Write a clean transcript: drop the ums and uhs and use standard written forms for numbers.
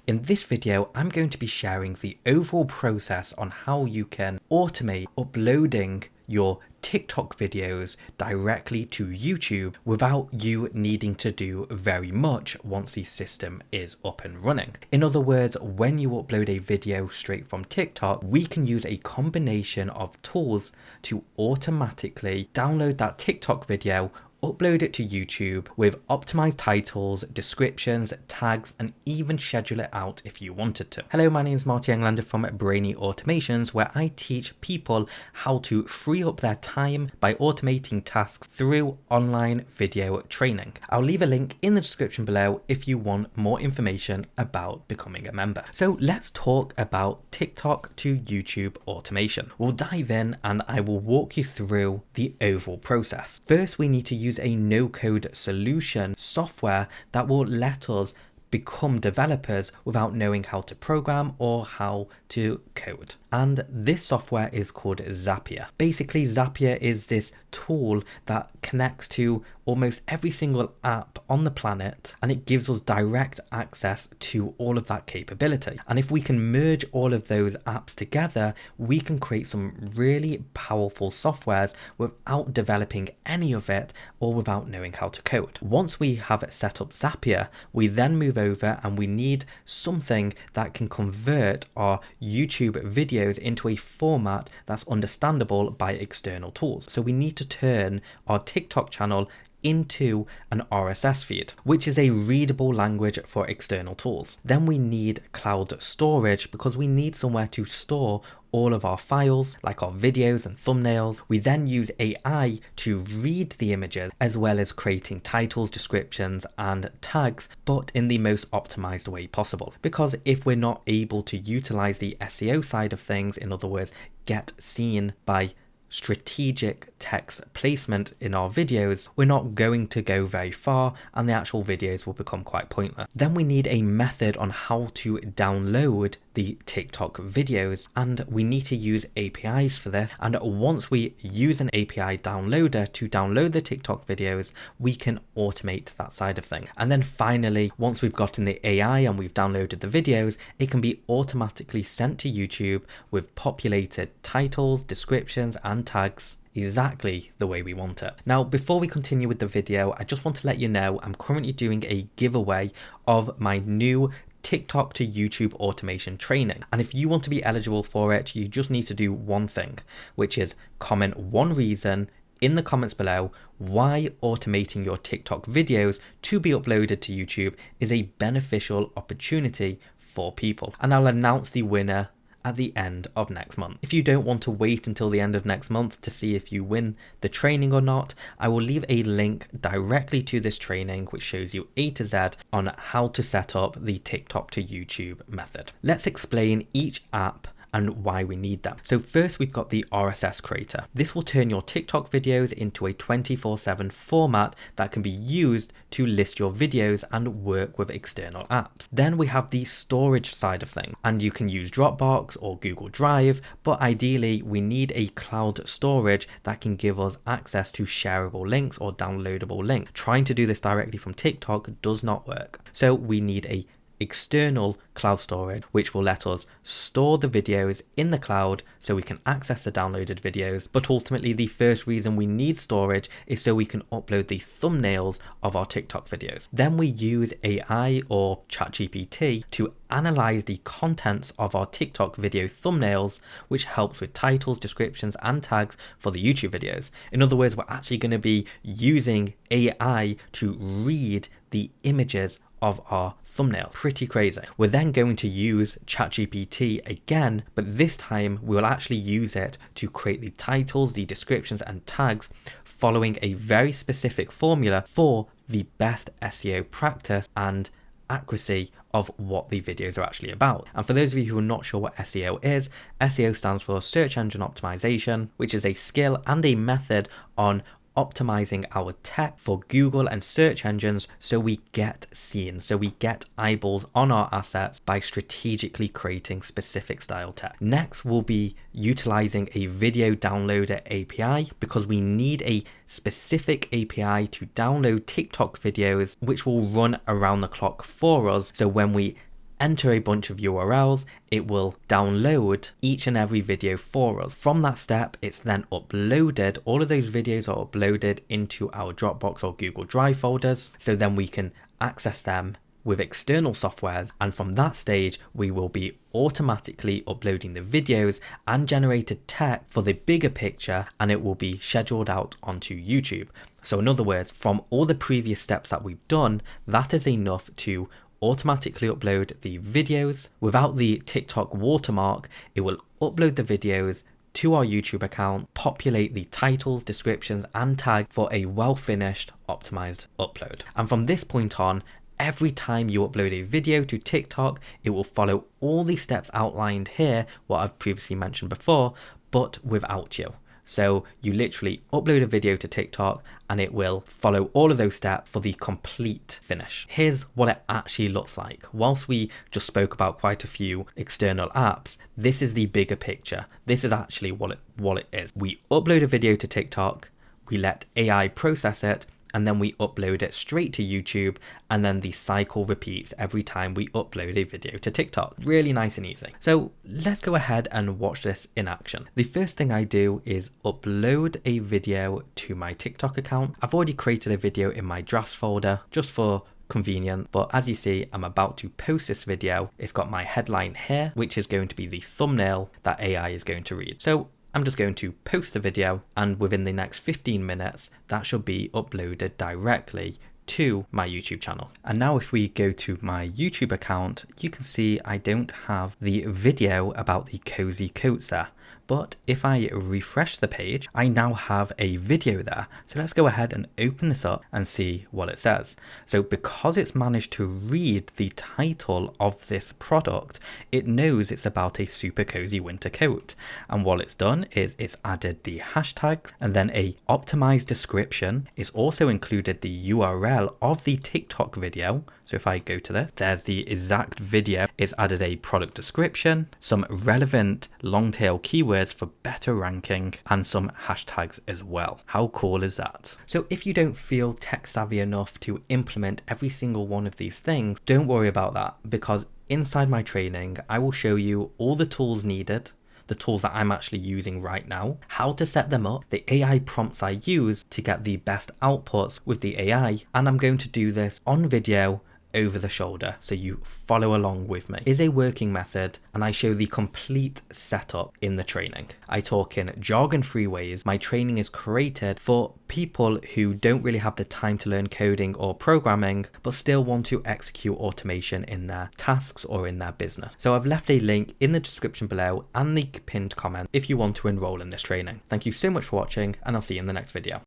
In this video, I'm going to be sharing the overall process on how you can automate uploading your TikTok videos directly to YouTube without you needing to do very much once the system is up and running. In other words, when you upload a video straight from TikTok, we can use a combination of tools to automatically download that TikTok video, upload it to YouTube with optimized titles, descriptions, tags, and even schedule it out if you wanted to. Hello, my name is Marty Englander from Brainy Automations, where I teach people how to free up their time by automating tasks through online video training. I'll leave a link in the description below if you want more information about becoming a member. So let's talk about TikTok to YouTube automation. We'll dive in and I will walk you through the overall process. First, we need to use a no-code solution software that will let us become developers without knowing how to program or how to code. And this software is called Zapier. Basically, Zapier is this tool that connects to almost every single app on the planet, and it gives us direct access to all of that capability. And if we can merge all of those apps together, we can create some really powerful softwares without developing any of it or without knowing how to code. Once we have set up Zapier, we then move over and we need something that can convert our YouTube videos into a format that's understandable by external tools. So we need to turn our TikTok channel into an RSS feed, which is a readable language for external tools. Then we need cloud storage because we need somewhere to store all of our files, like our videos and thumbnails. We then use AI to read the images, as well as creating titles, descriptions, and tags, but in the most optimized way possible. Because if we're not able to utilize the SEO side of things, in other words, get seen by strategic text placement in our videos, we're not going to go very far and the actual videos will become quite pointless. Then we need a method on how to download the TikTok videos, and we need to use APIs for this. And once we use an API downloader to download the TikTok videos, we can automate that side of things. And then finally, once we've gotten the AI and we've downloaded the videos, it can be automatically sent to YouTube with populated titles, descriptions, and tags exactly the way we want it. Now, before we continue with the video, I just want to let you know I'm currently doing a giveaway of my new TikTok to YouTube automation training. And if you want to be eligible for it, you just need to do one thing, which is comment one reason in the comments below why automating your TikTok videos to be uploaded to YouTube is a beneficial opportunity for people. And I'll announce the winner at the end of next month. If you don't want to wait until the end of next month to see if you win the training or not, I will leave a link directly to this training which shows you A to Z on how to set up the TikTok to YouTube method. Let's explain each app and why we need them. So first, we've got the RSS creator. This will turn your TikTok videos into a 24/7 format that can be used to list your videos and work with external apps. Then we have the storage side of things, and you can use Dropbox or Google Drive, but ideally we need a cloud storage that can give us access to shareable links or downloadable links. Trying to do this directly from TikTok does not work. So we need a external cloud storage which will let us store the videos in the cloud so we can access the downloaded videos. But ultimately, the first reason we need storage is so we can upload the thumbnails of our TikTok videos. Then we use AI or ChatGPT to analyze the contents of our TikTok video thumbnails, which helps with titles, descriptions, and tags for the YouTube videos. In other words, we're actually going to be using AI to read the images of our thumbnail. Pretty crazy. We're then going to use ChatGPT again, but this time we will actually use it to create the titles, the descriptions, and tags following a very specific formula for the best SEO practice and accuracy of what the videos are actually about. And for those of you who are not sure what SEO is, SEO stands for search engine optimization, which is a skill and a method on optimizing our tech for Google and search engines so we get seen, so we get eyeballs on our assets by strategically creating specific style tech. Next, we'll be utilizing a video downloader API because we need a specific API to download TikTok videos which will run around the clock for us. So when we enter a bunch of URLs, it will download each and every video for us. From that step, it's then uploaded. All of those videos are uploaded into our Dropbox or Google Drive folders, so then we can access them with external softwares, and from that stage we will be automatically uploading the videos and generated text for the bigger picture, and it will be scheduled out onto YouTube. So in other words, from all the previous steps that we've done, that is enough to automatically upload the videos. Without the TikTok watermark, it will upload the videos to our YouTube account, populate the titles, descriptions and tag for a well finished optimized upload. And from this point on, every time you upload a video to TikTok, it will follow all the steps outlined here, what I've previously mentioned before, but without you. So you literally upload a video to TikTok and it will follow all of those steps for the complete finish. Here's what it actually looks like. Whilst we just spoke about quite a few external apps, this is the bigger picture. This is actually what it is. We upload a video to TikTok, we let AI process it, and then we upload it straight to YouTube, and then the cycle repeats every time we upload a video to TikTok. Really nice and easy. So let's go ahead and watch this in action. The first thing I do is upload a video to my TikTok account. I've already created a video in my drafts folder just for convenient, but as you see, I'm about to post this video. It's got my headline here, which is going to be the thumbnail that AI is going to read. So I'm just going to post the video, and within the next 15 minutes, that should be uploaded directly to my YouTube channel. And now if we go to my YouTube account, you can see I don't have the video about the cozy coats there. But if I refresh the page, I now have a video there. So let's go ahead and open this up and see what it says. So because it's managed to read the title of this product, it knows it's about a super cozy winter coat. And what it's done is it's added the hashtags and then a optimized description. It's also included the URL of the TikTok video. So if I go to this, there's the exact video. It's added a product description, some relevant long tail keywords for better ranking, and some hashtags as well. How cool is that? So if you don't feel tech savvy enough to implement every single one of these things, don't worry about that, because inside my training, I will show you all the tools needed, the tools that I'm actually using right now, how to set them up, the AI prompts I use to get the best outputs with the AI, and I'm going to do this on video over the shoulder so you follow along with me. It is a working method, and I show the complete setup in the training. I talk in jargon-free ways. My training is created for people who don't really have the time to learn coding or programming, but still want to execute automation in their tasks or in their business. So I've left a link in the description below and the pinned comment if you want to enroll in this training. Thank you so much for watching, and I'll see you in the next video.